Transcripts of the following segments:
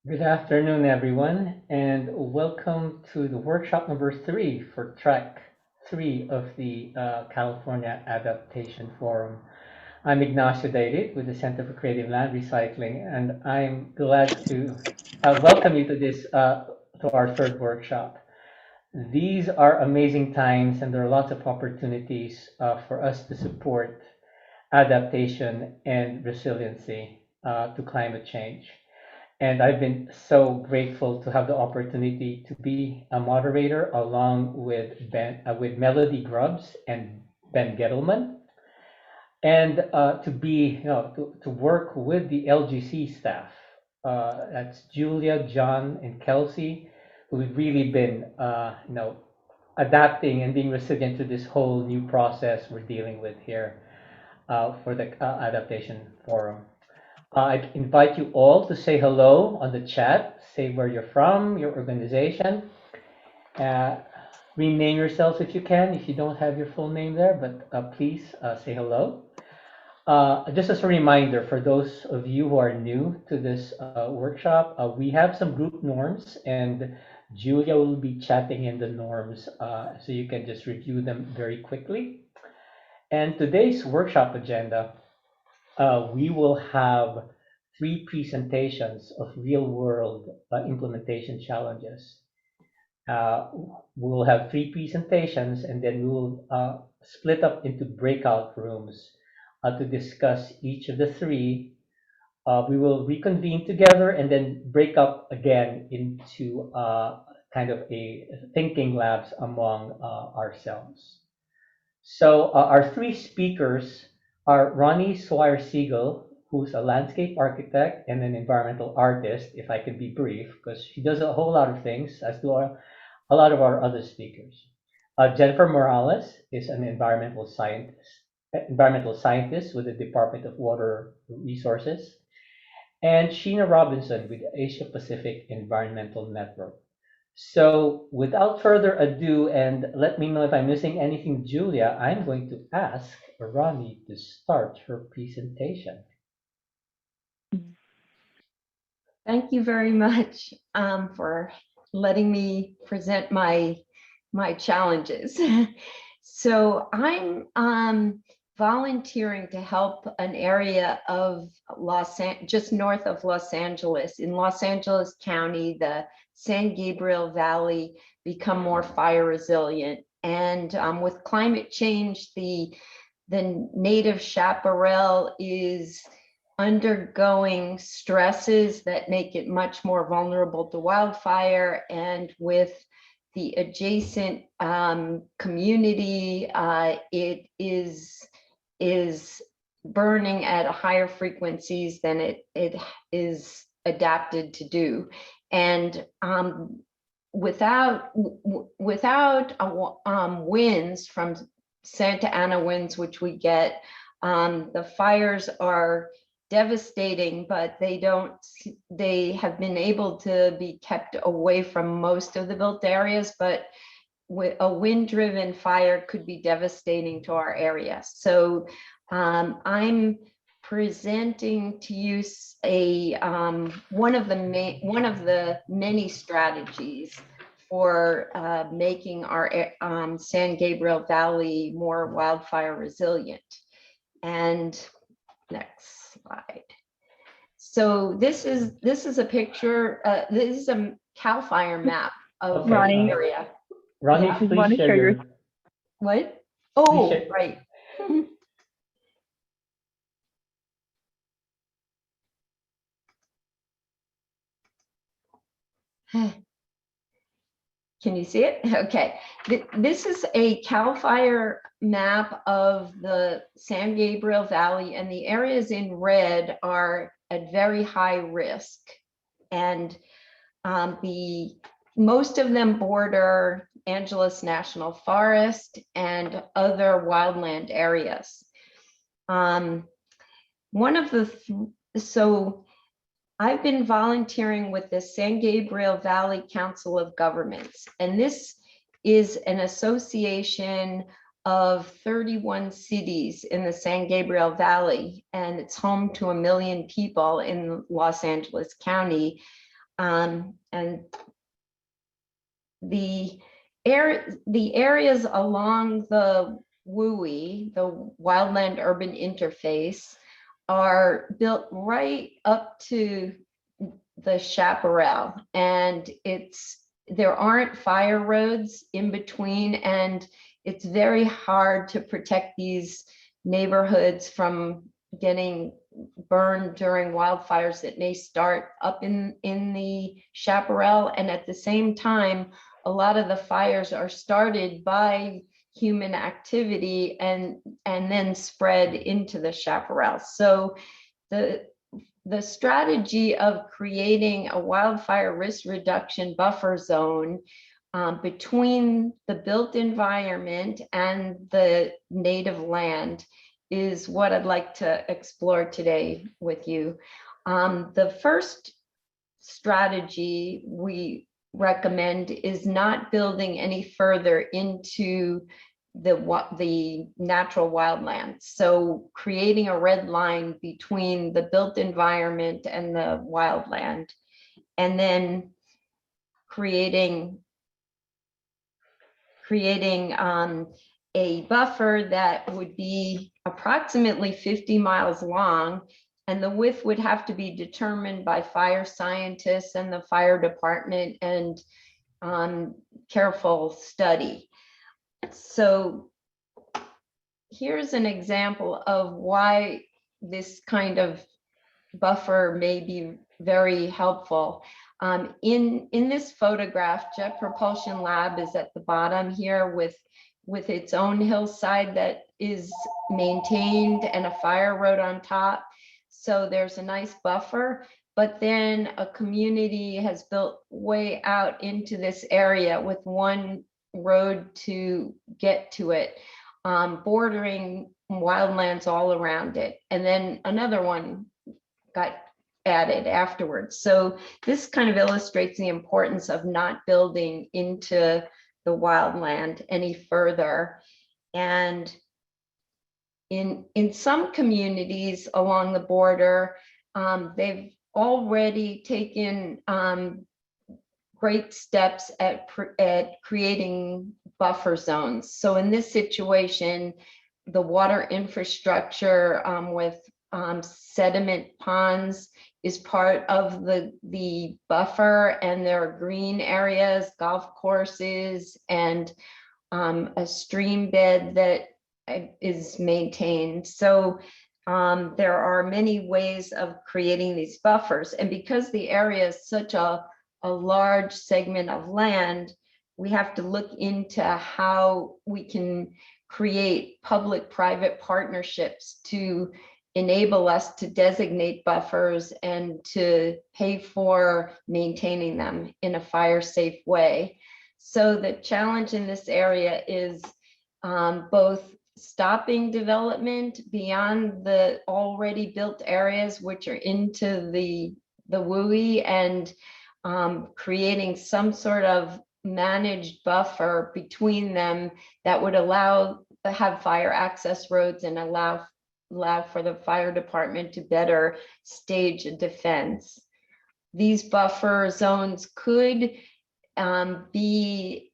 Good afternoon, everyone, and welcome to the workshop number 3 for track 3 of the California Adaptation Forum. I'm Ignacio with the Center for Creative Land Recycling, and I'm glad to welcome you to to our third workshop. These are amazing times, and there are lots of opportunities for us to support adaptation and resiliency to climate change. And I've been so grateful to have the opportunity to be a moderator along with Melody Grubbs and Ben Gettleman, and to work with the LGC staff. That's Julia, John, and Kelsey, who've really been adapting and being resilient to this whole new process we're dealing with here for the Adaptation Forum. I invite you all to say hello on the chat, say where you're from, your organization. Uh, Rename yourselves if you can, if you don't have your full name there, but please say hello. Just as a reminder, for those of you who are new to this workshop, we have some group norms, and Julia will be chatting in the norms so you can just review them very quickly. And today's workshop agenda, we will have 3 presentations of real-world implementation challenges. Uh, we'll have 3 presentations, and then we will split up into breakout rooms to discuss each of the 3. We will reconvene together and then break up again into kind of a thinking labs among ourselves. So our 3 speakers are Ronnie Swire-Siegel, who's a landscape architect and an environmental artist, if I can be brief, because she does a whole lot of things, as do a lot of our other speakers. Jennifer Morales is an environmental scientist with the Department of Water Resources, and Sheena Robinson with the Asia Pacific Environmental Network. So without further ado, and let me know if I'm missing anything, Julia, I'm going to ask Ronnie to start her presentation. Thank you very much for letting me present my challenges. So I'm volunteering to help an area of just north of Los Angeles, in Los Angeles County, the San Gabriel Valley, become more fire resilient. And with climate change, the native chaparral is undergoing stresses that make it much more vulnerable to wildfire, and with the adjacent community, it is burning at higher frequencies than it is adapted to do. And without winds from Santa Ana winds, which we get, the fires are devastating, but they have been able to be kept away from most of the built areas, but a wind-driven fire could be devastating to our area. So I'm presenting to you one of the many strategies for making our San Gabriel Valley more wildfire resilient. And next slide. So this is a picture. This is a CAL FIRE map of the area. Ronnie, Yeah. please share your. What? Oh, share. right. Can you see it? Okay. This is a CAL FIRE map of the San Gabriel Valley, and the areas in red are at very high risk. And most of them border Angeles National Forest and other wildland areas. So I've been volunteering with the San Gabriel Valley Council of Governments, and this is an association of 31 cities in the San Gabriel Valley, and it's home to 1 million people in Los Angeles County. And the areas along the WUI, the wildland urban interface, are built right up to the chaparral, and there aren't fire roads in between, and it's very hard to protect these neighborhoods from getting burned during wildfires that may start up in the chaparral. And at the same time, a lot of the fires are started by human activity and then spread into the chaparral. So the strategy of creating a wildfire risk reduction buffer zone between the built environment and the native land is what I'd like to explore today with you. The first strategy we recommend is not building any further into the natural wildlands. So creating a red line between the built environment and the wildland, and then creating a buffer that would be approximately 50 miles long, and the width would have to be determined by fire scientists and the fire department and careful study. So here's an example of why this kind of buffer may be very helpful. In this photograph, Jet Propulsion Lab is at the bottom here with its own hillside that is maintained and a fire road on top. So there's a nice buffer, but then a community has built way out into this area with one road to get to it, bordering wildlands all around it. And then another one got added afterwards. So this kind of illustrates the importance of not building into the wildland any further. And in some communities along the border, they've already taken great steps at creating buffer zones. So in this situation, the water infrastructure with sediment ponds is part of the buffer, and there are green areas, golf courses, and a stream bed that is maintained. So there are many ways of creating these buffers, and because the area is such a large segment of land, we have to look into how we can create public-private partnerships to enable us to designate buffers and to pay for maintaining them in a fire-safe way. So the challenge in this area is both stopping development beyond the already built areas, which are into the WUI, and creating some sort of managed buffer between them that would have fire access roads and allow for the fire department to better stage a defense. These buffer zones could be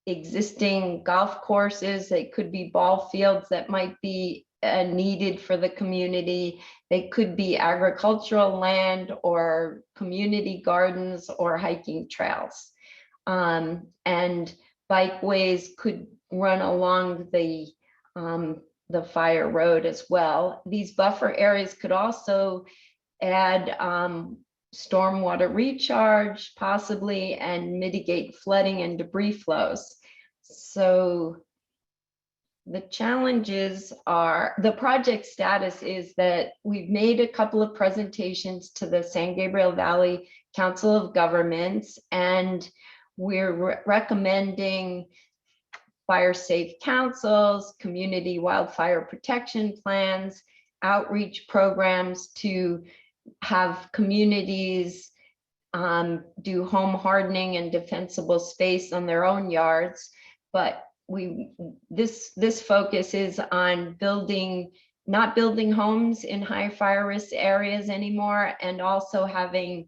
existing golf courses, they could be ball fields that might be needed for the community. They could be agricultural land or community gardens or hiking trails. And bikeways could run along the fire road as well. These buffer areas could also add stormwater recharge possibly, and mitigate flooding and debris flows. So the challenges are, the project status is that we've made a couple of presentations to the San Gabriel Valley Council of Governments, and we're recommending fire safe councils, community wildfire protection plans, outreach programs to have communities do home hardening and defensible space on their own yards. But this focus is on not building homes in high fire risk areas anymore, and also having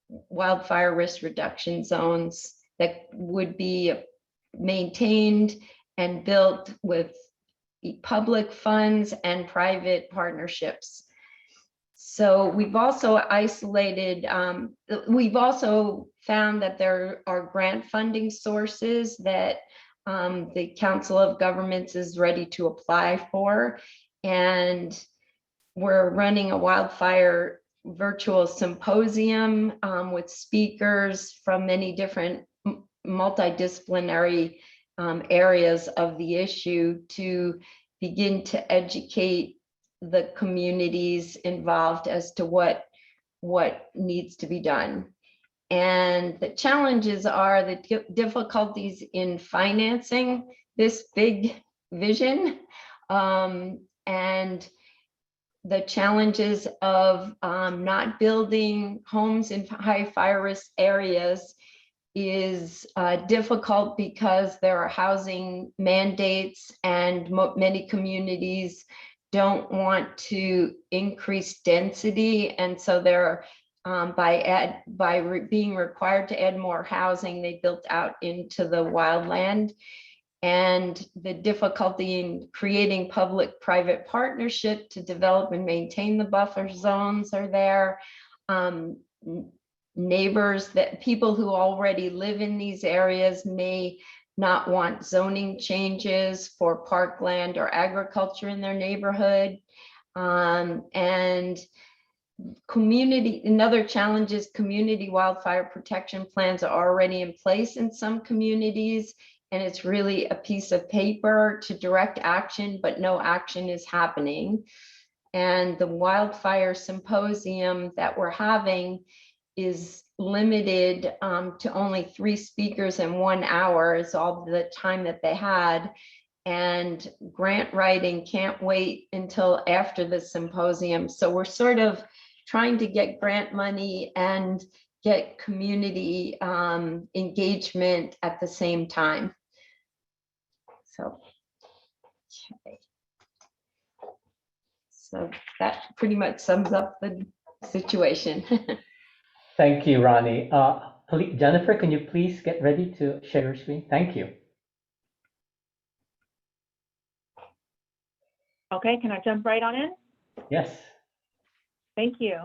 wildfire risk reduction zones that would be maintained and built with public funds and private partnerships. So we've also we've also found that there are grant funding sources that the Council of Governments is ready to apply for. And we're running a wildfire virtual symposium with speakers from many different multidisciplinary areas of the issue to begin to educate the communities involved as to what needs to be done. And the challenges are the difficulties in financing this big vision, and the challenges of not building homes in high fire risk areas is difficult because there are housing mandates, and many communities don't want to increase density, and so they're being required to add more housing, they built out into the wildland. And the difficulty in creating public-private partnership to develop and maintain the buffer zones are there. Neighbors, that people who already live in these areas may not want zoning changes for parkland or agriculture in their neighborhood. And another challenge is community wildfire protection plans are already in place in some communities, and it's really a piece of paper to direct action, but no action is happening. And the wildfire symposium that we're having is limited to only 3 speakers in 1 hour, is all the time that they had. And grant writing can't wait until after the symposium. So we're sort of trying to get grant money and get community engagement at the same time. So, okay. So that pretty much sums up the situation. Thank you, Ronnie. Jennifer, can you please get ready to share your screen? Thank you. Okay, can I jump right on in? Yes. Thank you.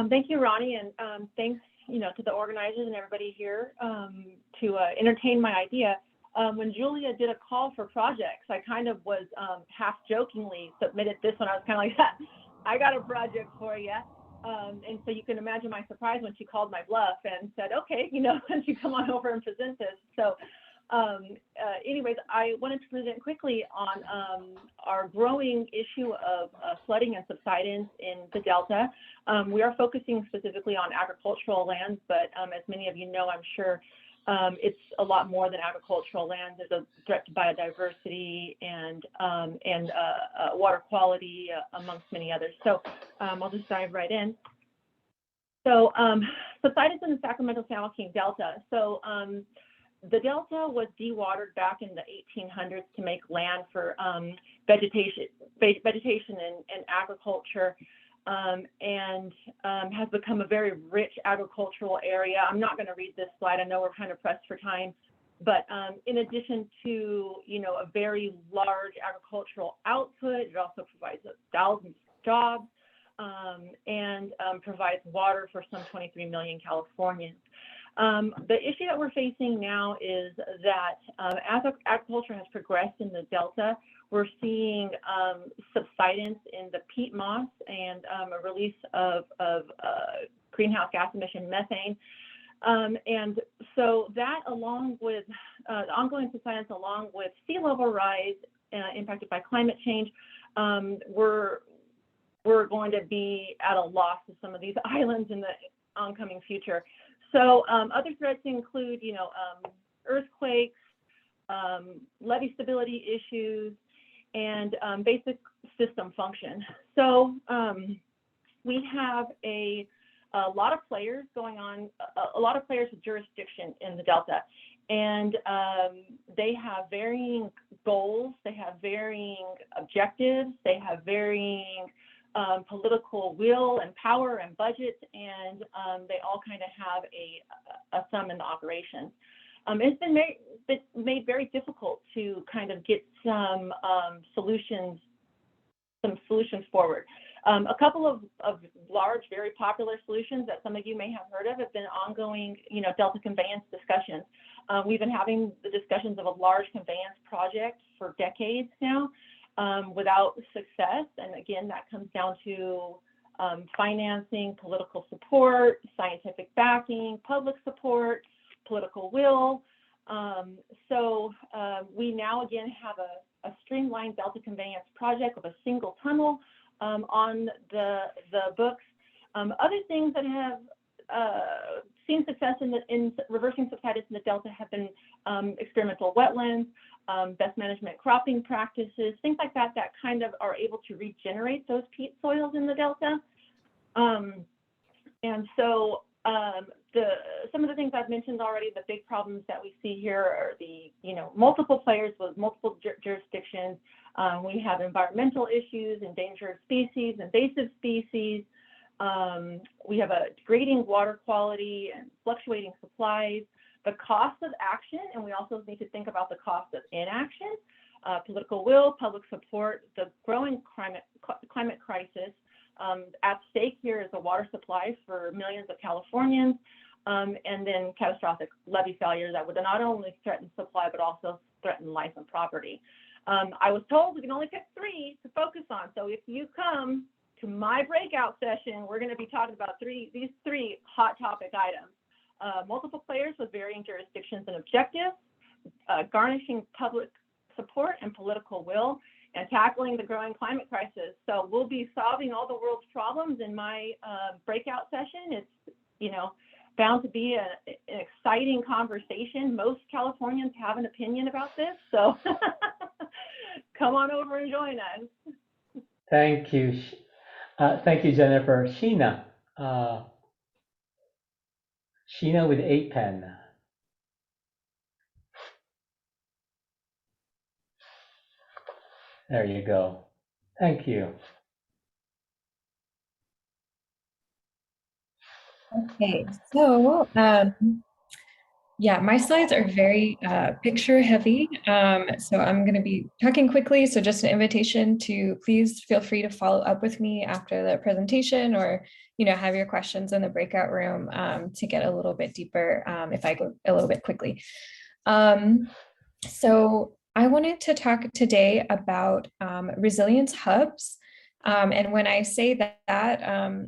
Thank you, Ronnie, and thanks, to the organizers and everybody here to entertain my idea. When Julia did a call for projects, I kind of was half jokingly submitted this one. I was kind of like, I got a project for you. And so you can imagine my surprise when she called my bluff and said, okay, and she come on over and present this. So anyways, I wanted to present quickly on our growing issue of flooding and subsidence in the Delta. We are focusing specifically on agricultural lands, but as many of you know, I'm sure it's a lot more than agricultural land. There's a threat to biodiversity and water quality, amongst many others. So I'll just dive right in. So subsidence in the Sacramento-San Joaquin Delta. So the Delta was dewatered back in the 1800s to make land for vegetation and agriculture, and has become a very rich agricultural area. I'm not going to read this slide. I know we're kind of pressed for time, but in addition to a very large agricultural output, it also provides thousands of jobs and provides water for some 23 million Californians. The issue that we're facing now is that as agriculture has progressed in the Delta, we're seeing subsidence in the peat moss and a release of greenhouse gas emission methane. And so that, along with ongoing subsidence, along with sea level rise impacted by climate change, we're going to be at a loss of some of these islands in the oncoming future. So other threats include, earthquakes, levee stability issues, and basic system function. So we have a lot of players going on, a lot of players with jurisdiction in the Delta, and they have varying goals, they have varying objectives, they have varying political will and power and budget, and they all kind of have a thumb in the operation. It's been made very difficult to kind of get some solutions forward. A couple of large, very popular solutions that some of you may have heard of have been ongoing, Delta conveyance discussions. We've been having the discussions of a large conveyance project for decades now, without success. And again, that comes down to financing, political support, scientific backing, public support, political will. So we now again have a streamlined Delta conveyance project with a single tunnel on the books. Other things that have seen success in reversing subsidence in the Delta have been experimental wetlands, best management cropping practices, things like that kind of are able to regenerate those peat soils in the Delta. And so some of the things I've mentioned already, the big problems that we see here are the, multiple players with multiple jurisdictions. We have environmental issues, endangered species, invasive species. We have a degrading water quality and fluctuating supplies, the cost of action, and we also need to think about the cost of inaction, political will, public support, the growing climate crisis. At stake here is a water supply for millions of Californians, and then catastrophic levee failure that would not only threaten supply, but also threaten life and property. I was told we can only pick 3 to focus on. So if you come to my breakout session, we're going to be talking about these three hot topic items. Multiple players with varying jurisdictions and objectives, garnishing public support and political will, and tackling the growing climate crisis. So we'll be solving all the world's problems in my breakout session. It's, bound to be an exciting conversation. Most Californians have an opinion about this, so come on over and join us. Thank you. Thank you, Jennifer. Sheena. Sheena with APEN. There you go. Thank you. Okay, so yeah, my slides are very picture heavy, so I'm going to be talking quickly. So just an invitation to please feel free to follow up with me after the presentation, or have your questions in the breakout room to get a little bit deeper if I go a little bit quickly. So I wanted to talk today about resilience hubs, and when I say that,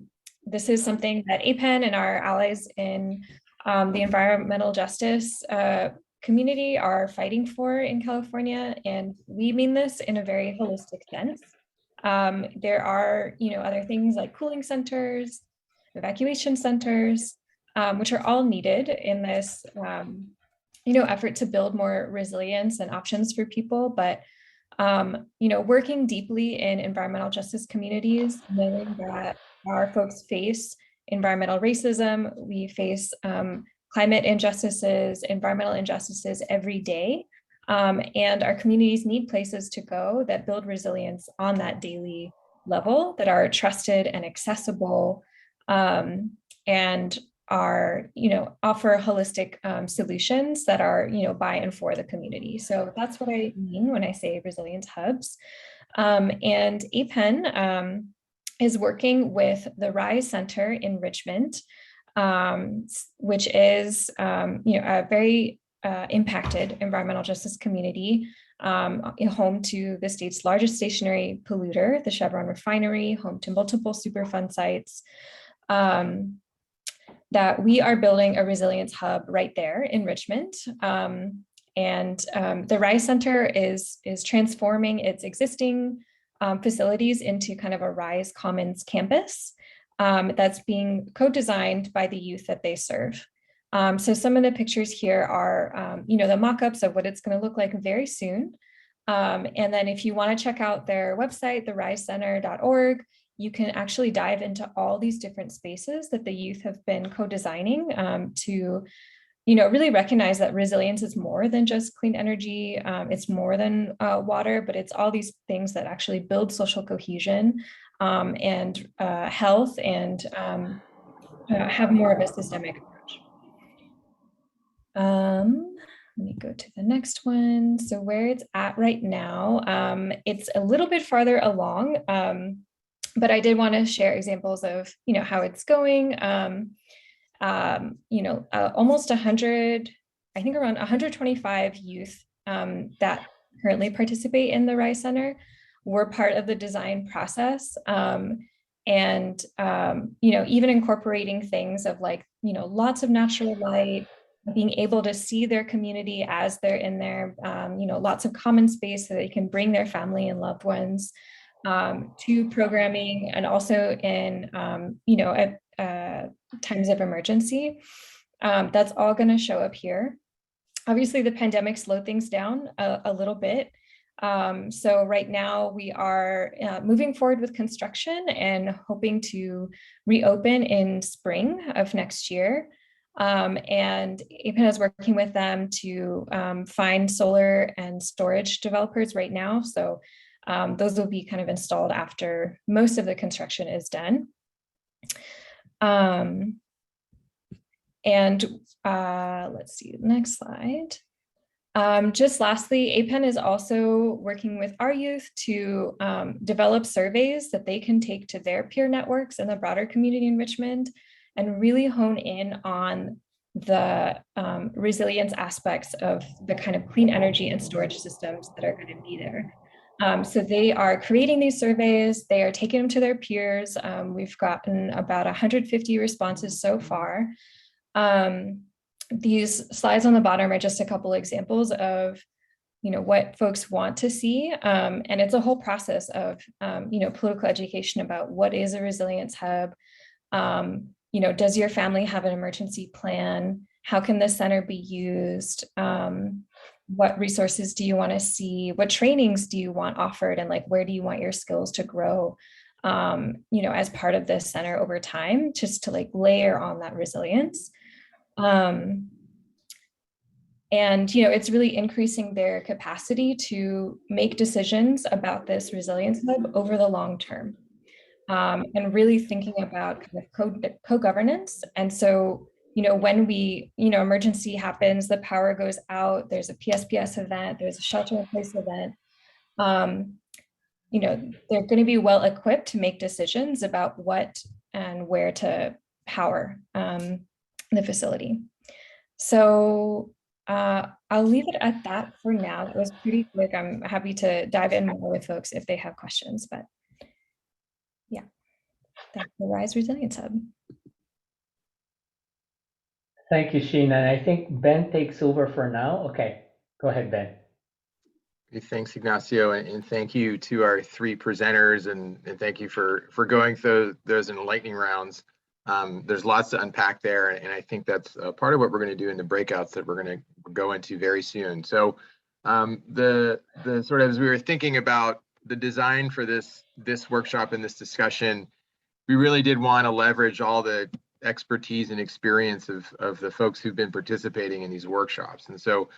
this is something that APEN and our allies in the environmental justice community are fighting for in California, and we mean this in a very holistic sense. There are, other things like cooling centers, evacuation centers, which are all needed in this, effort to build more resilience and options for people. But, working deeply in environmental justice communities, knowing that our folks face environmental racism, we face climate injustices, environmental injustices every day. And our communities need places to go that build resilience on that daily level, that are trusted and accessible, and are, offer holistic solutions that are, by and for the community. So that's what I mean when I say resilience hubs. And APEN is working with the RISE Center in Richmond, which is, a very impacted environmental justice community, home to the state's largest stationary polluter, the Chevron refinery, home to multiple Superfund sites, that we are building a resilience hub right there in Richmond. And the RISE Center is transforming its existing facilities into kind of a RISE Commons campus that's being co-designed by the youth that they serve. So some of the pictures here are, the mock-ups of what it's going to look like very soon. And then if you want to check out their website, therisecenter.org, you can actually dive into all these different spaces that the youth have been co-designing to really recognize that resilience is more than just clean energy. It's more than water, but it's all these things that actually build social cohesion and health and have more of a systemic approach. Let me go to the next one. So where it's at right now, it's a little bit farther along, but I did want to share examples of, how it's going. Almost 100, I think around 125 youth that currently participate in the RISE Center were part of the design process. Even incorporating things of like, lots of natural light, being able to see their community as they're in there, lots of common space so they can bring their family and loved ones to programming, and also in, times of emergency. That's all going to show up here. Obviously, the pandemic slowed things down a little bit. So right now we are moving forward with construction and hoping to reopen in spring of next year. And APEN is working with them to find solar and storage developers right now. So those will be kind of installed after most of the construction is done. Let's see, next slide. Just lastly, APEN is also working with our youth to develop surveys that they can take to their peer networks and the broader community enrichment, and really hone in on the resilience aspects of the kind of clean energy and storage systems that are going to be there. So they are creating these surveys, they are taking them to their peers. We've gotten about 150 responses so far. These slides on the bottom are just a couple examples of, what folks want to see. And it's a whole process of, political education about what is a resilience hub. Does your family have an emergency plan? How can the center be used? What resources do you want to see? What trainings do you want offered? And like, where do you want your skills to grow, as part of this center over time, just to like layer on that resilience. It's really increasing their capacity to make decisions about this resilience hub over the long term, and really thinking about kind of co-governance. And so, when we, emergency happens, the power goes out, there's a PSPS event, there's a shelter in place event, they're going to be well equipped to make decisions about what and where to power the facility. So I'll leave it at that for now. It was pretty quick. I'm happy to dive in more with folks if they have questions, but yeah, that's the RISE Resilience Hub. Thank you, Sheena. And I think Ben takes over for now. Okay, go ahead, Ben. Thanks, Ignacio, and thank you to our three presenters, and thank you for going through those enlightening rounds. There's lots to unpack there, and I think that's part of what we're going to do in the breakouts that we're going to go into very soon. So the sort of, as we were thinking about the design for this workshop and this discussion, we really did want to leverage all the expertise and experience of the folks who've been participating in these workshops. And so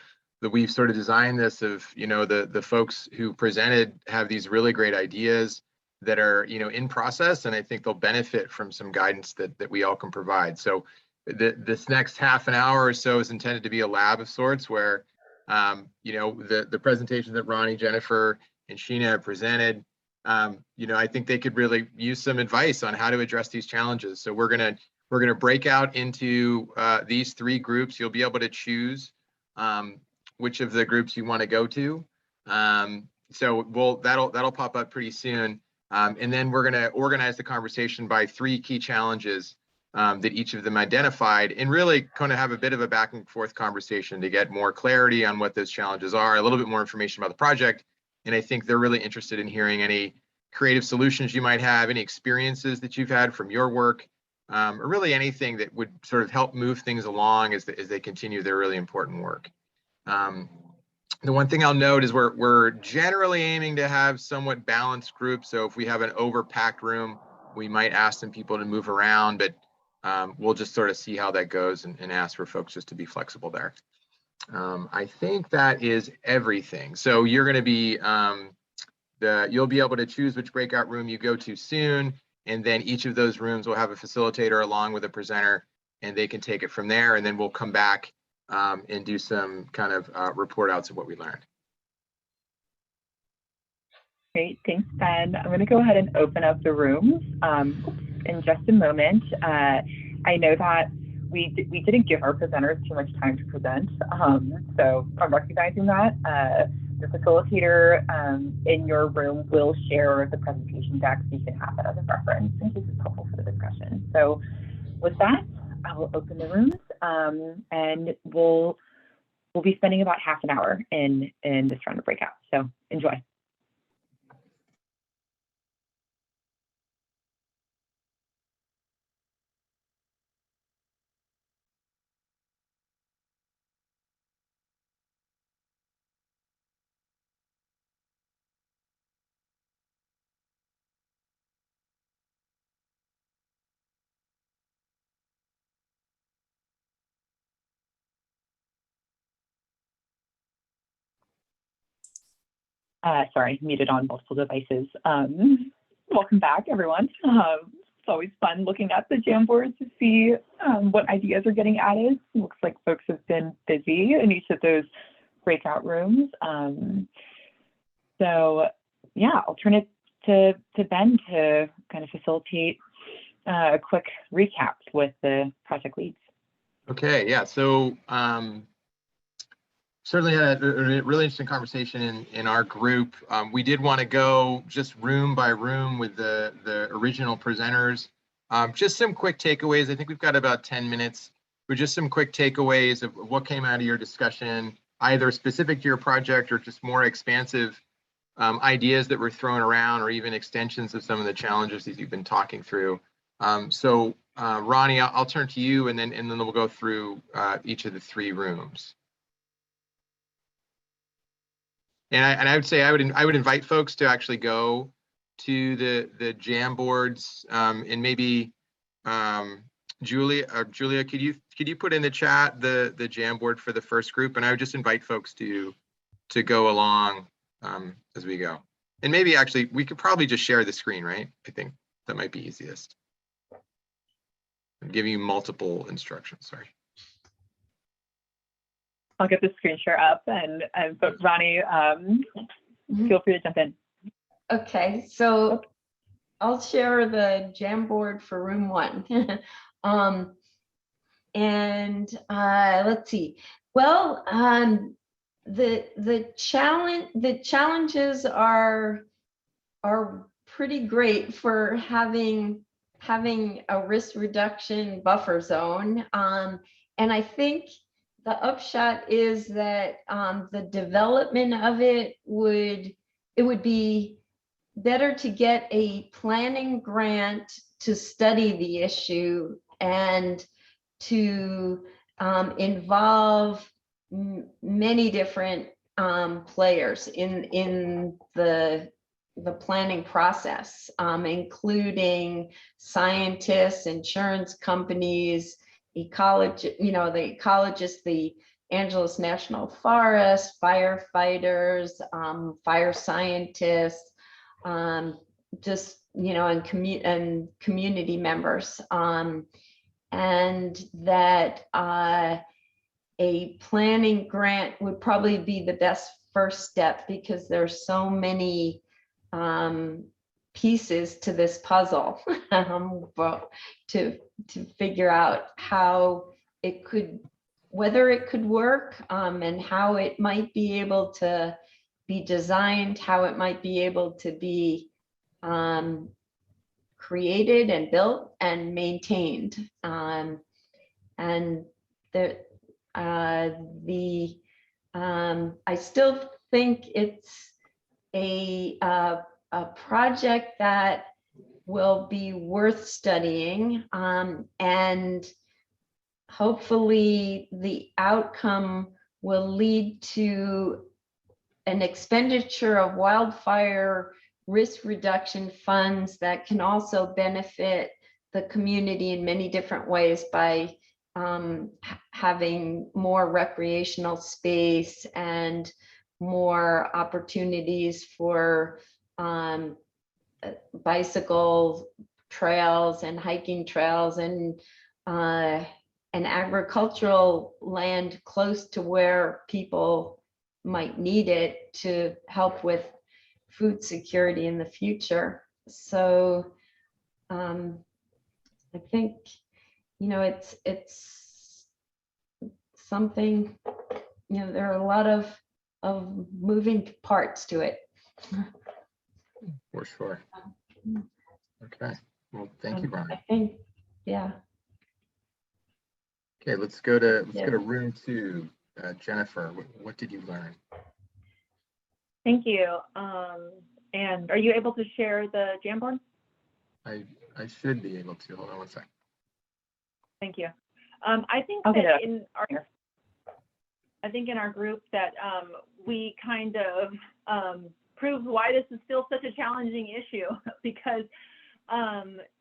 we've sort of designed this of, the folks who presented have these really great ideas that are, in process, and I think they'll benefit from some guidance that we all can provide. So this next half an hour or so is intended to be a lab of sorts where, the presentation that Ronnie, Jennifer, and Sheena have presented, I think they could really use some advice on how to address these challenges. So we're gonna break out into these three groups. You'll be able to choose which of the groups you want to go to. So that'll pop up pretty soon. And then we're going to organize the conversation by three key challenges that each of them identified, and really kind of have a bit of a back and forth conversation to get more clarity on what those challenges are, a little bit more information about the project. And I think they're really interested in hearing any creative solutions you might have, any experiences that you've had from your work, or really anything that would sort of help move things along as they continue their really important work. The one thing I'll note is we're generally aiming to have somewhat balanced groups. So if we have an overpacked room, we might ask some people to move around, but we'll just sort of see how that goes and ask for folks just to be flexible there. I think that is everything. So you're going to be, you'll be able to choose which breakout room you go to soon. And then each of those rooms will have a facilitator along with a presenter, and they can take it from there. And then we'll come back and do some kind of report outs of what we learned. Great, thanks, Ben. I'm going to go ahead and open up the rooms in just a moment. I know that we didn't give our presenters too much time to present, so I'm recognizing that. The facilitator in your room will share the presentation deck so you can have that as a reference in case it's helpful for the discussion. So with that, I will open the rooms and we'll be spending about half an hour in this round of breakout. So enjoy. Sorry, muted on multiple devices. Welcome back, everyone. It's always fun looking at the Jamboard to see what ideas are getting added. It looks like folks have been busy in each of those breakout rooms. So yeah, I'll turn it to Ben to kind of facilitate a quick recap with the project leads. Okay, yeah, so certainly had a really interesting conversation in our group. We did want to go just room by room with the original presenters. Just some quick takeaways. I think we've got about 10 minutes for just some quick takeaways of what came out of your discussion, either specific to your project or just more expansive ideas that were thrown around, or even extensions of some of the challenges that you've been talking through. So Ronnie, I'll turn to you, and then we'll go through each of the three rooms. And I would say I would invite folks to actually go to the Jamboards, and maybe Julia, could you put in the chat the Jamboard for the first group, and I would just invite folks to go along as we go. And maybe actually we could probably just share the screen, right? I think that might be easiest. I'm giving you multiple instructions. Sorry. I'll get the screen share up, but Ronnie, feel free to jump in. Okay, so I'll share the Jamboard for room 1. Let's see. Well, the challenges are pretty great for having a risk reduction buffer zone, and I think the upshot is that the development of it would be better to get a planning grant to study the issue and to involve many different players in the planning process, including scientists, insurance companies, the ecologists, the Angeles National Forest, firefighters, fire scientists, and community members, and that a planning grant would probably be the best first step, because there's so many pieces to this puzzle to figure out how it could, whether it could work, and how it might be able to be designed, how it might be able to be created and built and maintained. And I still think it's a project that will be worth studying, and hopefully the outcome will lead to an expenditure of wildfire risk reduction funds that can also benefit the community in many different ways by having more recreational space and more opportunities for bicycle trails and hiking trails and agricultural land close to where people might need it to help with food security in the future. So I think, it's something, there are a lot of moving parts to it. For sure. Okay, well, thank you, Ronnie. I think, yeah. Okay, let's go to room 2. Jennifer, what did you learn? Thank you. And are you able to share the Jamboard? I should be able to. Hold on one second. Thank you. I think I'll get that it up. I think in our group that we kind of proved why this is still such a challenging issue because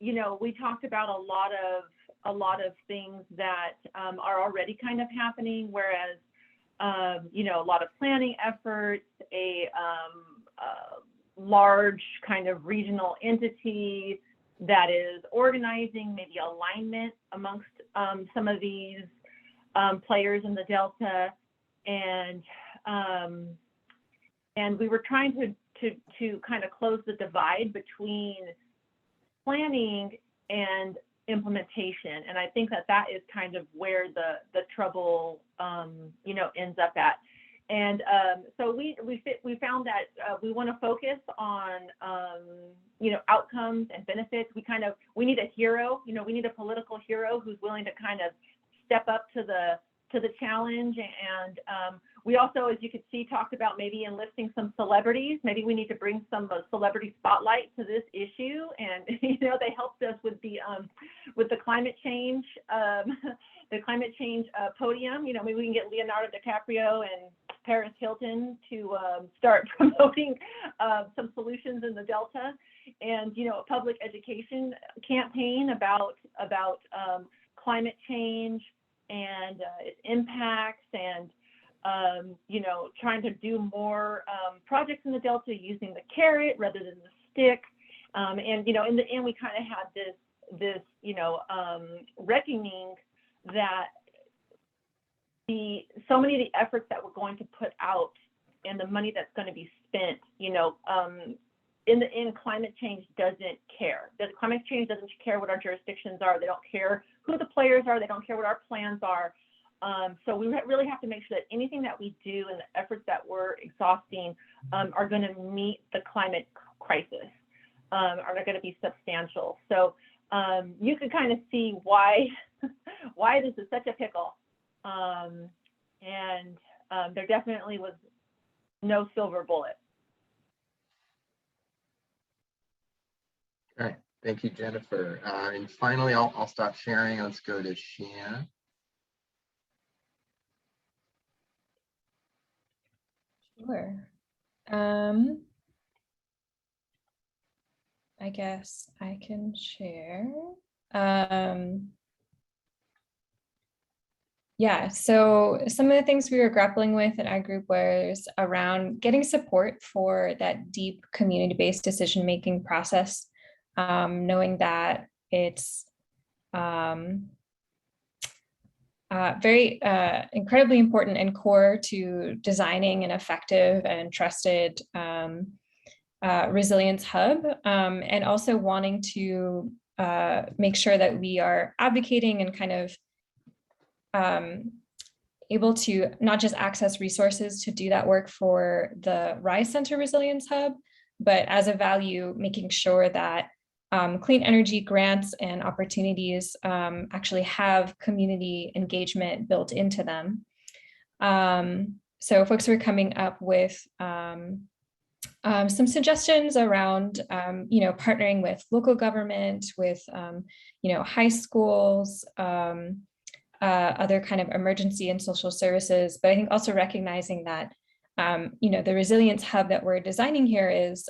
we talked about a lot of things that are already kind of happening, whereas a lot of planning efforts, a large kind of regional entity that is organizing maybe alignment amongst some of these players in the Delta, and we were trying to kind of close the divide between planning and implementation, and I think that is kind of where the trouble ends up at. And so we found that we want to focus on outcomes and benefits. We need a hero, we need a political hero who's willing to kind of step up to the challenge. And we also, as you could see, talked about maybe enlisting some celebrities. Maybe we need to bring some celebrity spotlight to this issue. And they helped us with the climate change podium. Maybe we can get Leonardo DiCaprio and Paris Hilton to start promoting some solutions in the Delta, and a public education campaign about climate change and its impacts, and trying to do more projects in the Delta using the carrot rather than the stick. And in the end, we kind of had this reckoning that so many of the efforts that we're going to put out and the money that's going to be spent, in the end, climate change doesn't care. Climate change doesn't care what our jurisdictions are. They don't care who the players are. They don't care what our plans are. So we really have to make sure that anything that we do and the efforts that we're exhausting are going to meet the climate crisis, are going to be substantial. So you can kind of see why this is such a pickle. And there definitely was no silver bullet. Okay, thank you, Jennifer. And finally, I'll stop sharing. Let's go to Shan. Sure. I guess I can share. Yeah, so some of the things we were grappling with in our group was around getting support for that deep community-based decision-making process, knowing that it's very incredibly important and core to designing an effective and trusted resilience hub, and also wanting to make sure that we are advocating and kind of able to not just access resources to do that work for the Rise Center Resilience Hub, but as a value, making sure that clean energy grants and opportunities actually have community engagement built into them. So folks were coming up with some suggestions around, partnering with local government, with, high schools, other kind of emergency and social services, but I think also recognizing that, the resilience hub that we're designing here is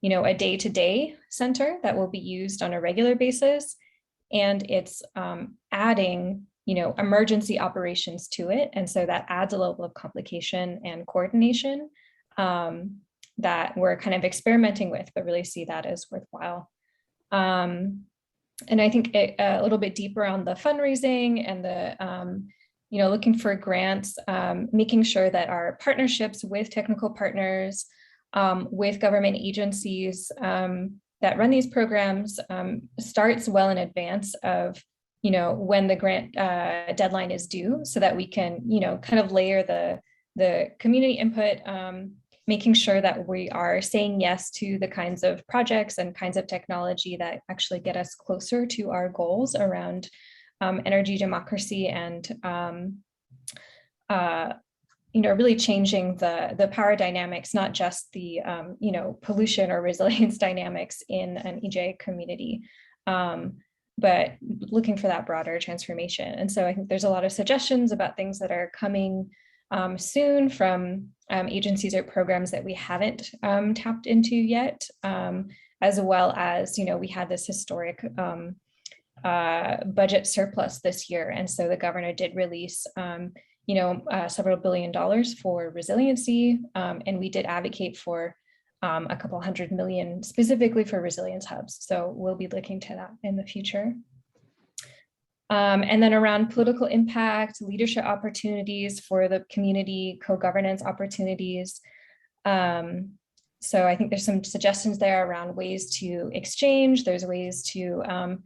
a day-to-day center that will be used on a regular basis. And it's adding, emergency operations to it. And so that adds a level of complication and coordination that we're kind of experimenting with, but really see that as worthwhile. And I think a little bit deeper on the fundraising and the, looking for grants, making sure that our partnerships with technical partners, with government agencies that run these programs starts well in advance of, when the grant deadline is due, so that we can, kind of layer the community input, making sure that we are saying yes to the kinds of projects and kinds of technology that actually get us closer to our goals around energy democracy and really changing the power dynamics, not just the pollution or resilience dynamics in an EJ community, but looking for that broader transformation. And so I think there's a lot of suggestions about things that are coming soon from agencies or programs that we haven't tapped into yet, as well as, we had this historic budget surplus this year. And so the governor did release, several $1 billion for resiliency. And we did advocate for a couple $100 million specifically for resilience hubs. So we'll be looking to that in the future. And then around political impact, leadership opportunities for the community, co-governance opportunities. So I think there's some suggestions there around ways to exchange. There's ways to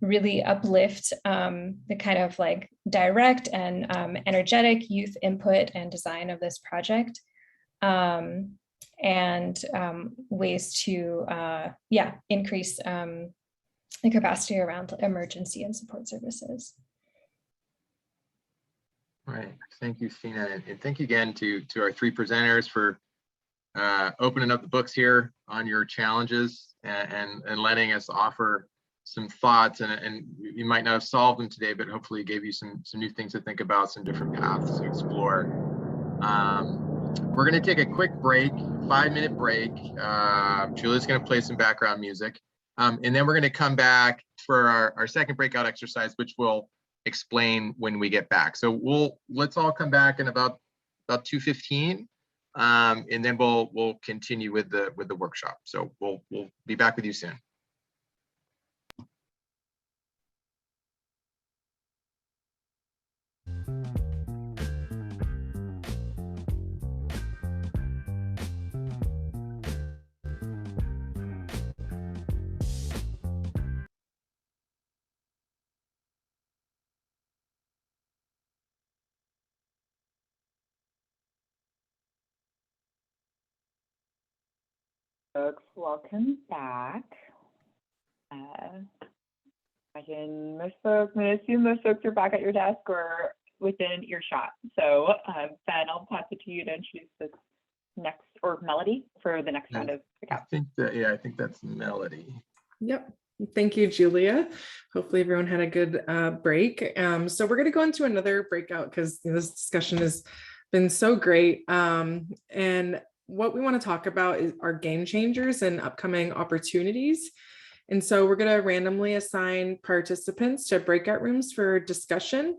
really uplift the kind of like direct and energetic youth input and design of this project. And ways to, increase the capacity around emergency and support services. Right. Thank you, Sina. And thank you again to our three presenters for opening up the books here on your challenges and letting us offer some thoughts. And you might not have solved them today, but hopefully it gave you some new things to think about, some different paths to explore. We're going to take a quick break, 5-minute break. Julia's going to play some background music. And then we're going to come back for our second breakout exercise, which will explain when we get back. So let's all come back in about 2:15, and then we'll continue with the workshop. So we'll be back with you soon. Folks, welcome back. I assume most folks are back at your desk or within earshot. So Ben, I'll pass it to you to introduce this next, or Melody, for the next round of breakout. I think that's Melody. Yep. Thank you, Julia. Hopefully everyone had a good break. So we're going to go into another breakout because this discussion has been so great. And what we want to talk about are game changers and upcoming opportunities. And so we're going to randomly assign participants to breakout rooms for discussion.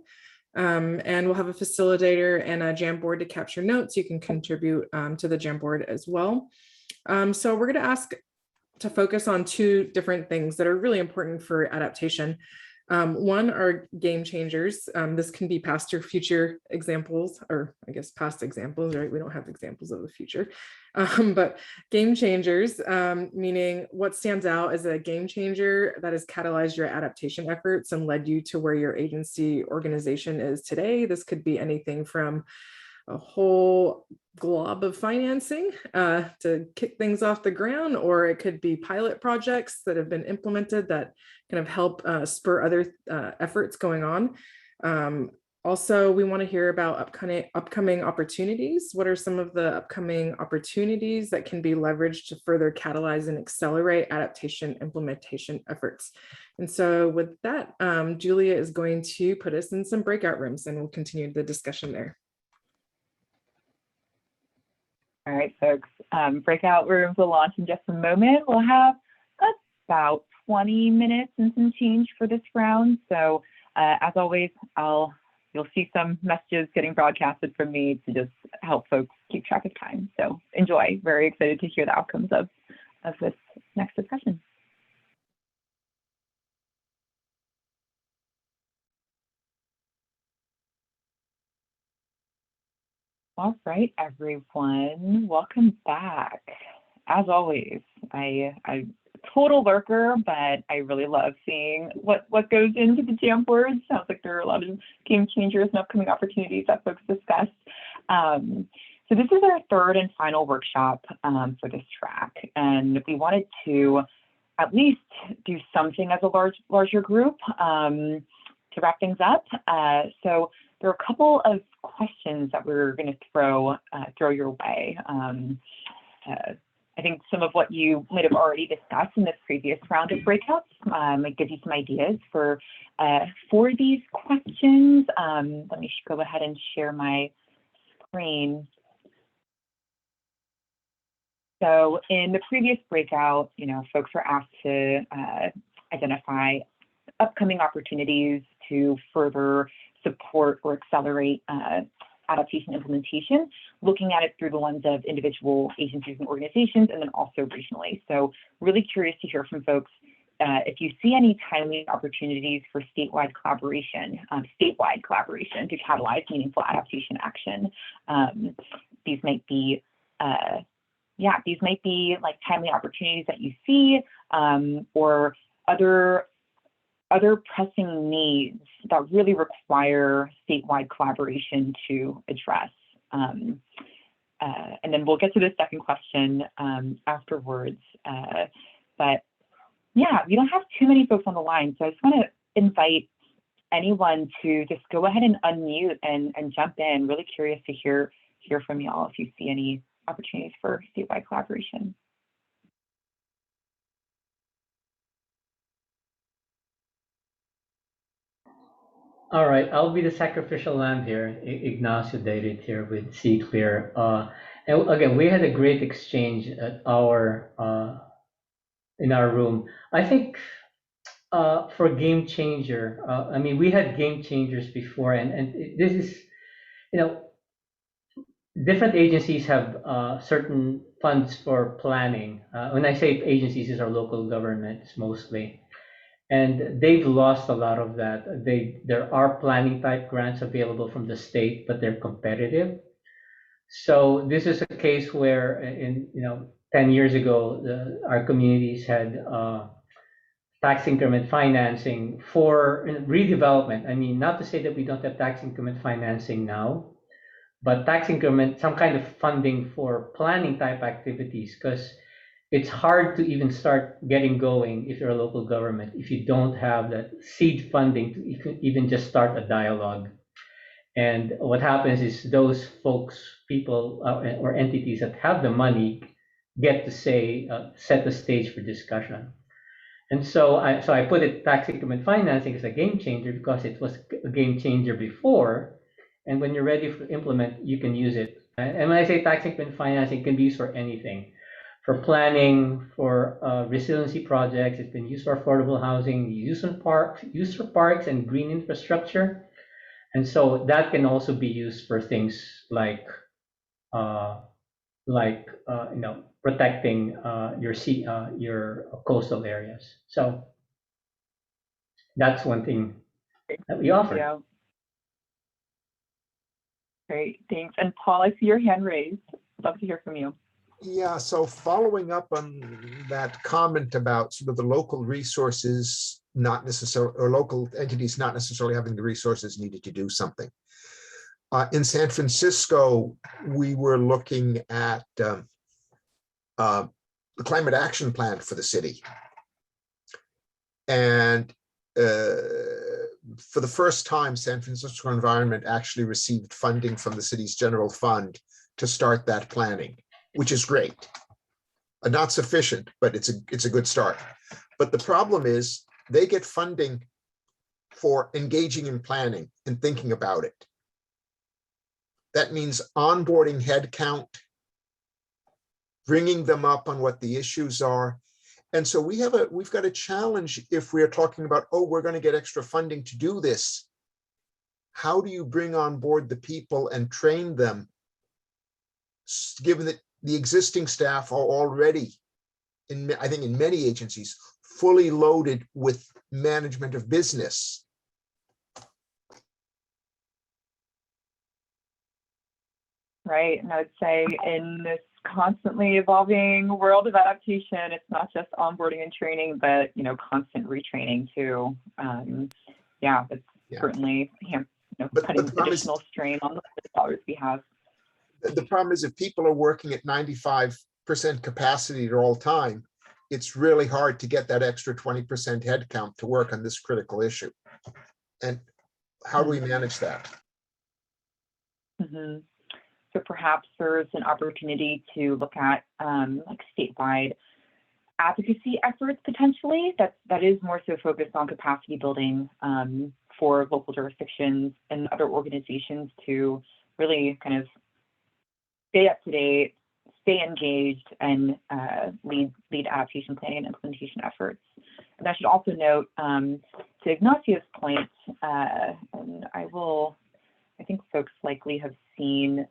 And we'll have a facilitator and a Jamboard to capture notes. You can contribute to the Jamboard as well. So we're going to ask to focus on two different things that are really important for adaptation. One are game changers. This can be past or future examples, or I guess past examples, right? We don't have examples of the future, but game changers, meaning what stands out as a game changer that has catalyzed your adaptation efforts and led you to where your agency organization is today. This could be anything from a whole glob of financing to kick things off the ground, or it could be pilot projects that have been implemented that kind of help spur other efforts going on. Also, we want to hear about upcoming opportunities. What are some of the upcoming opportunities that can be leveraged to further catalyze and accelerate adaptation implementation efforts? And so with that, Julia is going to put us in some breakout rooms and we'll continue the discussion there. All right, folks. Breakout rooms will launch in just a moment. We'll have about 20 minutes and some change for this round. So as always, you'll see some messages getting broadcasted from me to just help folks keep track of time. So enjoy. Very excited to hear the outcomes of this next discussion. All right, everyone, welcome back. As always, I'm a total lurker, but I really love seeing what goes into the jam boards. Sounds like there are a lot of game changers and upcoming opportunities that folks discussed. So this is our third and final workshop for this track, and we wanted to at least do something as a larger group to wrap things up. So there are a couple of questions that we're going to throw your way. I think some of what you might have already discussed in this previous round of breakouts might give you some ideas for these questions. Let me go ahead and share my screen. So in the previous breakout, folks were asked to identify upcoming opportunities to further support or accelerate adaptation implementation, looking at it through the lens of individual agencies and organizations, and then also regionally. So really curious to hear from folks if you see any timely opportunities for statewide collaboration to catalyze meaningful adaptation action. These might be like timely opportunities that you see, or other pressing needs that really require statewide collaboration to address. And then we'll get to the second question afterwards. But yeah, we don't have too many folks on the line, so I just want to invite anyone to just go ahead and unmute and jump in. Really curious to hear from y'all if you see any opportunities for statewide collaboration. All right, I'll be the sacrificial lamb here. Ignacio David here with C Clear. And again, we had a great exchange at in our room. I think for game changer, I mean, we had game changers before, and this is, different agencies have certain funds for planning. When I say agencies, these are local governments mostly. And they've lost a lot of that. There are planning type grants available from the state, but they're competitive. So this is a case where, 10 years ago, our communities had tax increment financing for redevelopment. I mean, not to say that we don't have tax increment financing now, but tax increment, some kind of funding for planning type activities, because it's hard to even start getting going if you're a local government if you don't have that seed funding to even just start a dialogue. And what happens is those folks, people or entities that have the money get to say, set the stage for discussion. And so I put it tax increment financing as a game changer because it was a game changer before. And when you're ready to implement, you can use it. And when I say tax increment financing, it can be used for anything. For planning, for resiliency projects, it's been used for affordable housing, used for parks and green infrastructure, and so that can also be used for things like protecting your coastal areas. So that's one thing that we offer. Yeah. Great, thanks. And Paul, I see your hand raised. Love to hear from you. Yeah, so following up on that comment about sort of the local resources, not necessarily, or local entities not necessarily having the resources needed to do something. In San Francisco, we were looking at the climate action plan for the city. And for the first time, San Francisco Environment actually received funding from the city's general fund to start that planning, which is great. Not sufficient, but it's a good start. But the problem is they get funding for engaging in planning and thinking about it. That means onboarding headcount bringing them up on what the issues are. And so we've got a challenge if we're talking about, oh, we're going to get extra funding to do this. How do you bring on board the people and train them, given that the existing staff are already, I think in many agencies, fully loaded with management of business? Right, and I would say in this constantly evolving world of adaptation, it's not just onboarding and training, but constant retraining too. Yeah, it's certainly putting additional strain on the dollars we have. The problem is if people are working at 95% capacity at all time, it's really hard to get that extra 20% headcount to work on this critical issue. And how do we manage that? Mm-hmm. So perhaps there's an opportunity to look at like statewide advocacy efforts potentially. That is more so focused on capacity building for local jurisdictions and other organizations to really kind of stay up to date, stay engaged, and lead adaptation planning and implementation efforts. And I should also note, to Ignacio's point, and I think folks likely have seen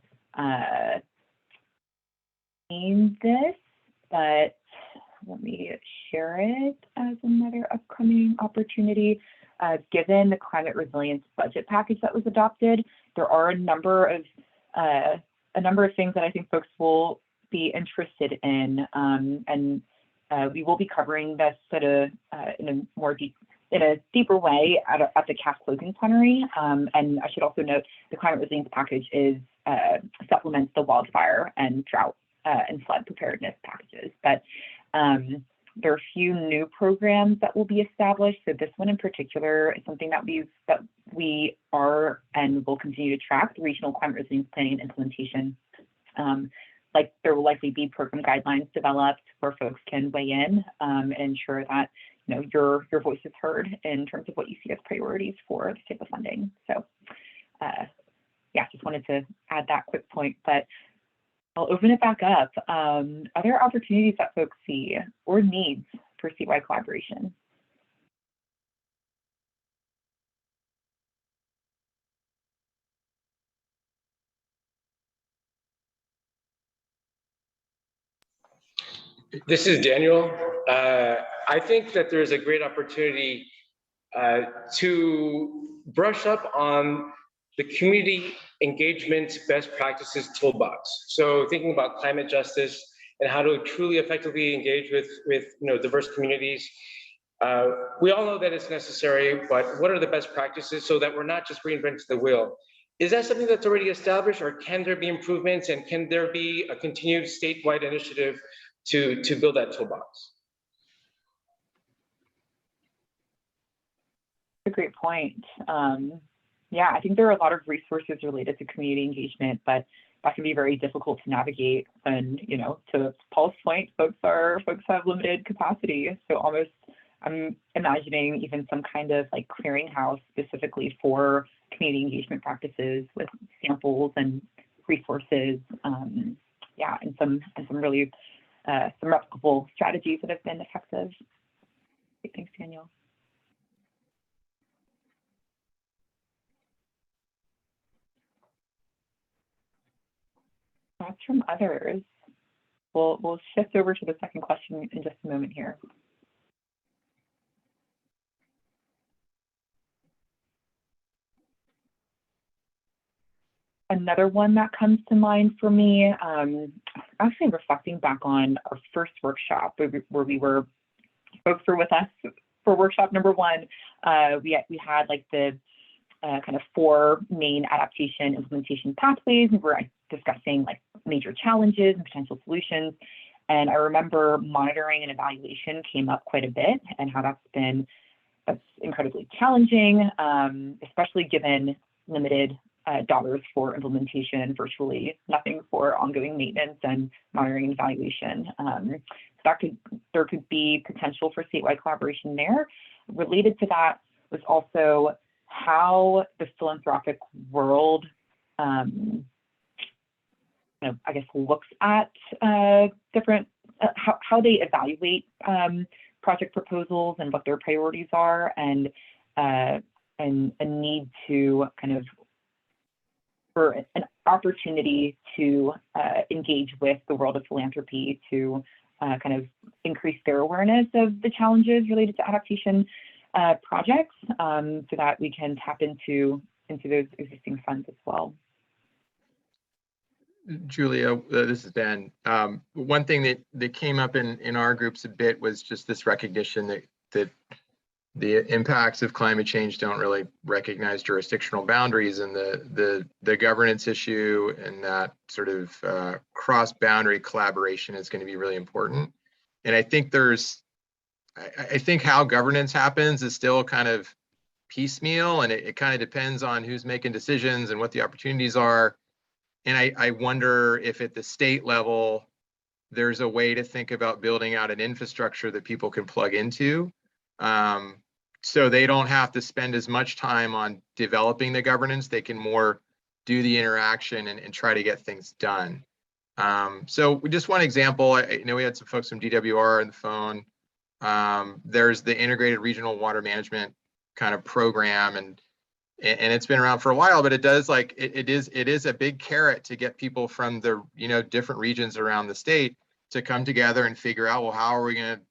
this, but let me share it as another upcoming opportunity. Given the climate resilience budget package that was adopted, there are a number of things that I think folks will be interested in, and we will be covering this in a deeper way at the CAF closing plenary. And I should also note the climate resilience package supplements the wildfire and drought and flood preparedness packages. But there are a few new programs that will be established. So this one in particular is something that we are and will continue to track, the regional climate resilience planning and implementation. Like there will likely be program guidelines developed where folks can weigh in and ensure that your voice is heard in terms of what you see as priorities for the type of funding. So yeah, just wanted to add that quick point, but I'll open it back up. Other opportunities that folks see or needs for statewide collaboration? This is Daniel. I think that there's a great opportunity to brush up on the community engagement best practices toolbox. So thinking about climate justice and how to truly effectively engage with diverse communities. We all know that it's necessary, but what are the best practices so that we're not just reinventing the wheel? Is that something that's already established, or can there be improvements, and can there be a continued statewide initiative to build that toolbox? A great point. Yeah, I think there are a lot of resources related to community engagement, but that can be very difficult to navigate. And to Paul's point, folks have limited capacity. So almost, I'm imagining even some kind of like clearinghouse specifically for community engagement practices with samples and resources. Yeah, and some really some replicable strategies that have been effective. Thanks, Daniel. Thoughts from others? We'll shift over to the second question in just a moment here. Another one that comes to mind for me, actually reflecting back on our first workshop where folks were with us for workshop number one. We had like the kind of 4 main adaptation implementation pathways. We were discussing like major challenges and potential solutions. And I remember monitoring and evaluation came up quite a bit, and how that's incredibly challenging, especially given limited dollars for implementation, virtually nothing for ongoing maintenance and monitoring and evaluation. So there could be potential for statewide collaboration there. Related to that was also how the philanthropic world I guess, looks at different, how they evaluate project proposals and what their priorities are, and a need to for an opportunity to engage with the world of philanthropy to increase their awareness of the challenges related to adaptation projects, so that we can tap into those existing funds as well. Julia, this is Ben. One thing that came up in our groups a bit was just this recognition that the impacts of climate change don't really recognize jurisdictional boundaries, and the governance issue and that sort of cross-boundary collaboration is going to be really important. And I think I think how governance happens is still kind of piecemeal, and it kind of depends on who's making decisions and what the opportunities are. And I wonder if at the state level, there's a way to think about building out an infrastructure that people can plug into, so they don't have to spend as much time on developing the governance. They can more do the interaction and try to get things done. So just one example, I know we had some folks from DWR on the phone. There's the integrated regional water management kind of program, and it's been around for a while, but it does it is a big carrot to get people from the different regions around the state to come together and figure out, well, how are we going to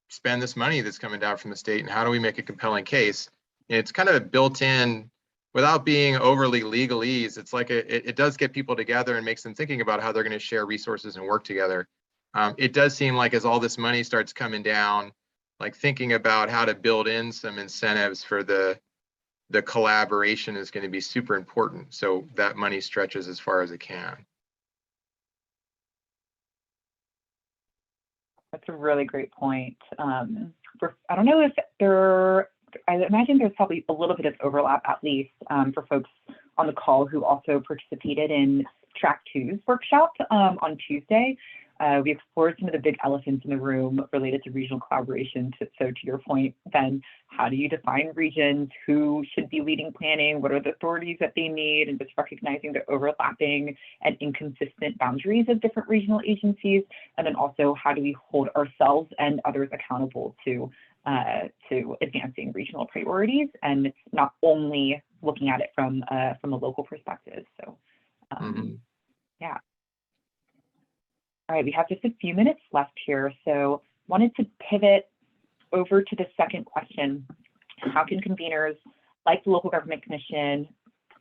spend this money that's coming down from the state, and how do we make a compelling case? And it's kind of built in without being overly legalese. It's like it does get people together and makes them thinking about how they're going to share resources and work together. It does seem like as all this money starts coming down, like thinking about how to build in some incentives for the collaboration is going to be super important, so that money stretches as far as it can. That's a really great point. I don't know if I imagine there's probably a little bit of overlap, at least for folks on the call who also participated in Track 2's workshop on Tuesday. We explored some of the big elephants in the room related to regional collaboration. So to your point, Ben, how do you define regions? Who should be leading planning? What are the authorities that they need? And just recognizing the overlapping and inconsistent boundaries of different regional agencies. And then also, how do we hold ourselves and others accountable to advancing regional priorities, and not only looking at it from a local perspective. So yeah. All right, we have just a few minutes left here, so wanted to pivot over to the second question. How can conveners like the Local Government Commission,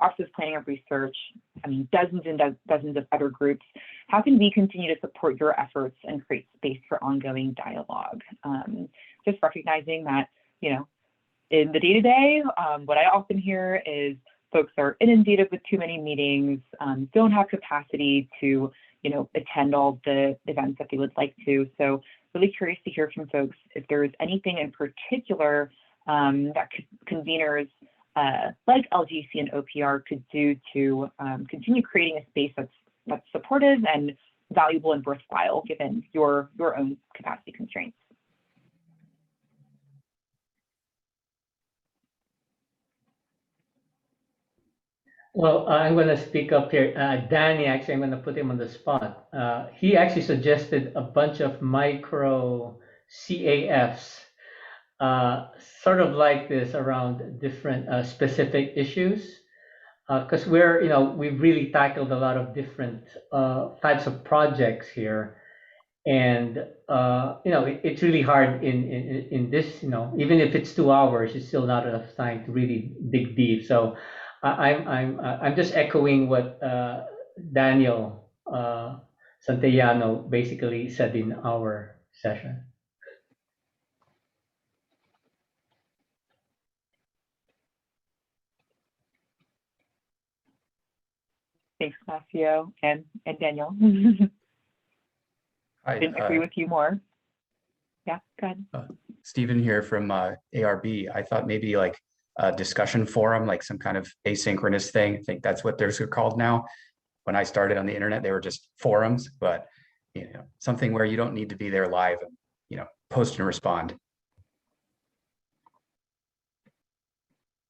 Office of Planning and Research, dozens and dozens of other groups, how can we continue to support your efforts and create space for ongoing dialogue? Just recognizing that, in the day-to-day, what I often hear is folks are inundated with too many meetings, don't have capacity to attend all the events that they would like to. So really curious to hear from folks if there's anything in particular that conveners like LGC and OPR could do to continue creating a space that's supportive and valuable and worthwhile given your own capacity constraints. Well, I'm going to speak up here. Danny, actually, I'm going to put him on the spot. He actually suggested a bunch of micro CAFs, sort of like this around different specific issues. Because we've really tackled a lot of different types of projects here. And, it's really hard in this, even if it's 2 hours, it's still not enough time to really dig deep. So I'm just echoing what Daniel Santillano basically said in our session. Thanks, Ignacio and Daniel. Hi, Couldn't agree with you more. Yeah, go ahead. Stephen here from ARB. I thought maybe like a discussion forum, like some kind of asynchronous thing. I think that's what they're called now. When I started on the internet, they were just forums, but something where you don't need to be there live and post and respond.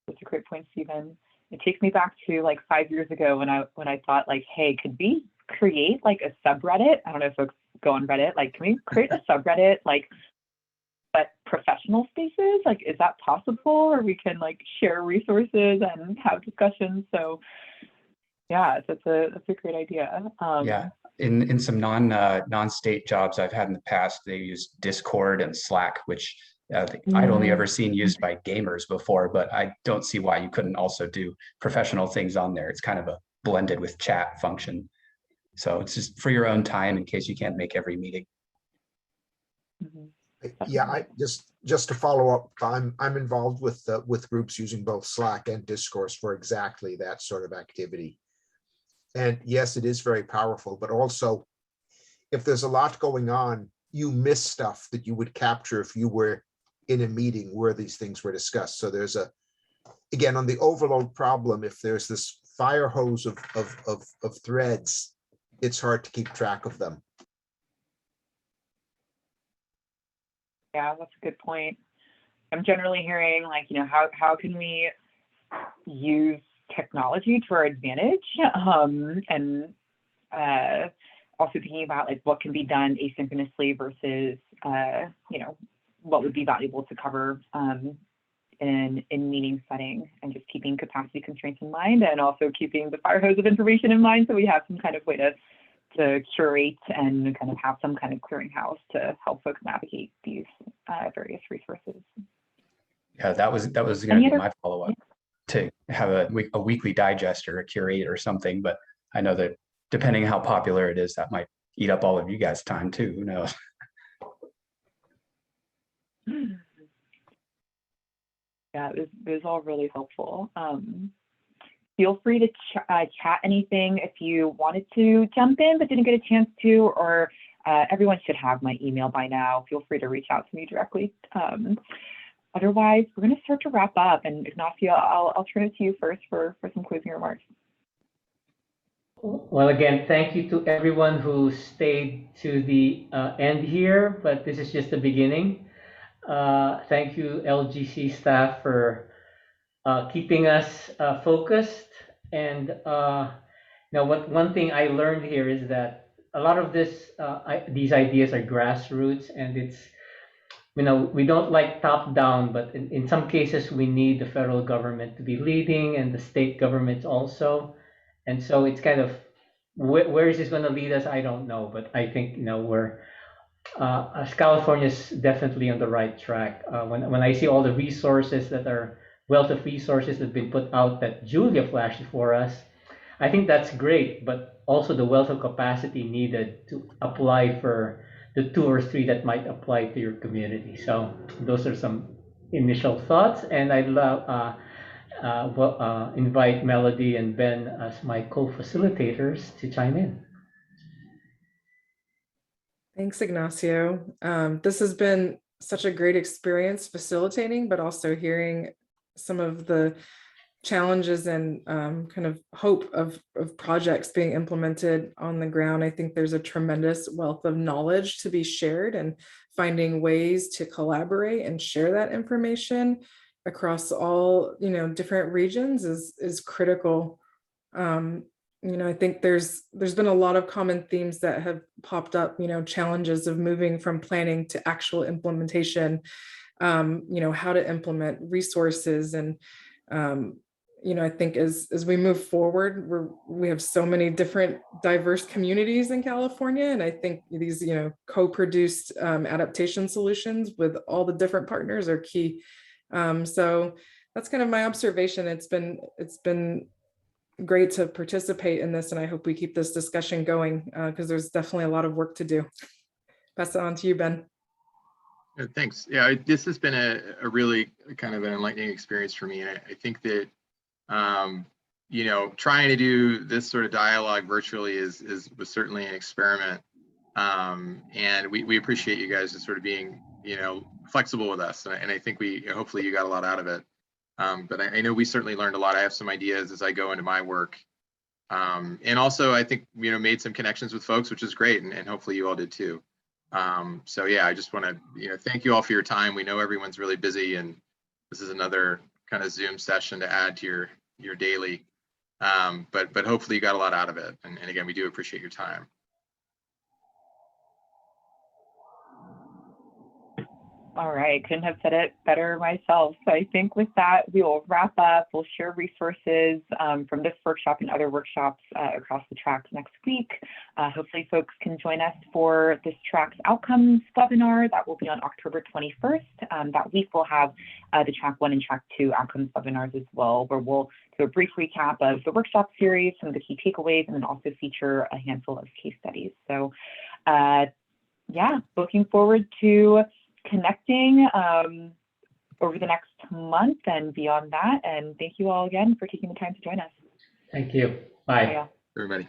That's a great point, Stephen. It takes me back to like 5 years ago when I thought like, hey, could we create like a subreddit? I don't know if folks go on Reddit. Like, can we create a subreddit, like, but professional spaces? Like, is that possible? Or we can like share resources and have discussions. So yeah, that's a great idea. Yeah, in some non-state jobs I've had in the past, they use Discord and Slack, which I'd only ever seen used by gamers before, but I don't see why you couldn't also do professional things on there. It's kind of a blended with chat function. So it's just for your own time in case you can't make every meeting. Yeah, I just to follow up, I'm involved with groups using both Slack and Discourse for exactly that sort of activity. And yes, it is very powerful, but also if there's a lot going on, you miss stuff that you would capture if you were in a meeting where these things were discussed. So there's again, on the overload problem, if there's this fire hose of threads, it's hard to keep track of them. Yeah, that's a good point. I'm generally hearing like, how can we use technology to our advantage? And also thinking about like what can be done asynchronously versus, what would be valuable to cover in meeting setting, and just keeping capacity constraints in mind, and also keeping the fire hose of information in mind, so we have some kind of way to curate and kind of have some kind of clearinghouse to help folks navigate these various resources. Yeah, that was going to be my follow-up, to have a weekly digest or a curate or something. But I know that depending how popular it is, that might eat up all of you guys' time too. Who knows? Yeah, it was all really helpful. Feel free to chat anything if you wanted to jump in but didn't get a chance to, or everyone should have my email by now. Feel free to reach out to me directly. Otherwise, we're going to start to wrap up. And Ignacio, I'll turn it to you first for some closing remarks. Well, again, thank you to everyone who stayed to the end here, but this is just the beginning. Thank you, LGC staff, for keeping us focused. And one thing I learned here is that a lot of these ideas are grassroots, and it's, we don't like top down, but in some cases we need the federal government to be leading and the state governments also. And so it's kind of, where is this going to lead us? I don't know, but I think we're as California is definitely on the right track. When I see all the resources wealth of resources that have been put out that Julia flashed for us, I think that's great, but also the wealth of capacity needed to apply for the 2 or 3 that might apply to your community. So those are some initial thoughts, and I'd love invite Melody and Ben as my co-facilitators to chime in. Thanks, Ignacio. This has been such a great experience facilitating, but also hearing some of the challenges and kind of hope of projects being implemented on the ground. I think there's a tremendous wealth of knowledge to be shared, and finding ways to collaborate and share that information across all different regions is critical. I think there's been a lot of common themes that have popped up, challenges of moving from planning to actual implementation, how to implement resources. And, I think as we move forward, we have so many different diverse communities in California. And I think these, co-produced adaptation solutions with all the different partners are key. So that's kind of my observation. It's been great to participate in this, and I hope we keep this discussion going because there's definitely a lot of work to do. Pass it on to you, Ben. Thanks. Yeah, this has been a really kind of an enlightening experience for me. And I think that, trying to do this sort of dialogue virtually was certainly an experiment. And we appreciate you guys just sort of being, flexible with us. And I think hopefully you got a lot out of it. But I know we certainly learned a lot. I have some ideas as I go into my work. And also I think, made some connections with folks, which is great. And hopefully you all did too. So yeah, I just want to, thank you all for your time. We know everyone's really busy, and this is another kind of Zoom session to add to your daily. But hopefully you got a lot out of it. And again, we do appreciate your time. All right, couldn't have said it better myself. So I think with that, we will wrap up. We'll share resources from this workshop and other workshops across the tracks next week. Hopefully folks can join us for this track's outcomes webinar that will be on October 21st. That week we'll have the track 1 and track 2 outcomes webinars as well, where we'll do a brief recap of the workshop series, some of the key takeaways, and then also feature a handful of case studies. So yeah, looking forward to connecting over the next month and beyond that. And thank you all again for taking the time to join us. Thank you. Bye. Bye, Everybody.